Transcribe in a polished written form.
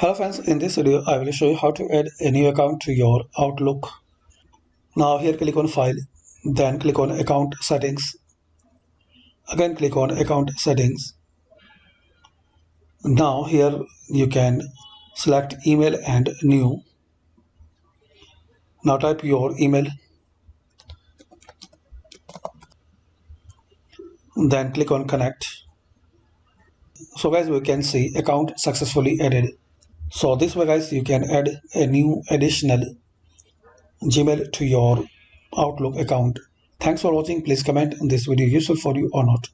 Hello friends, in this video I will show you how to add a new account to your Outlook. Now here click on File, then click on Account Settings. Again click on Account Settings. Now here you can select Email and New. Now type your email. Then click on Connect. So guys, we can see account successfully added. So this way guys, you can add a new additional Gmail to your Outlook account. Thanks for watching. Please comment this video useful for you or not.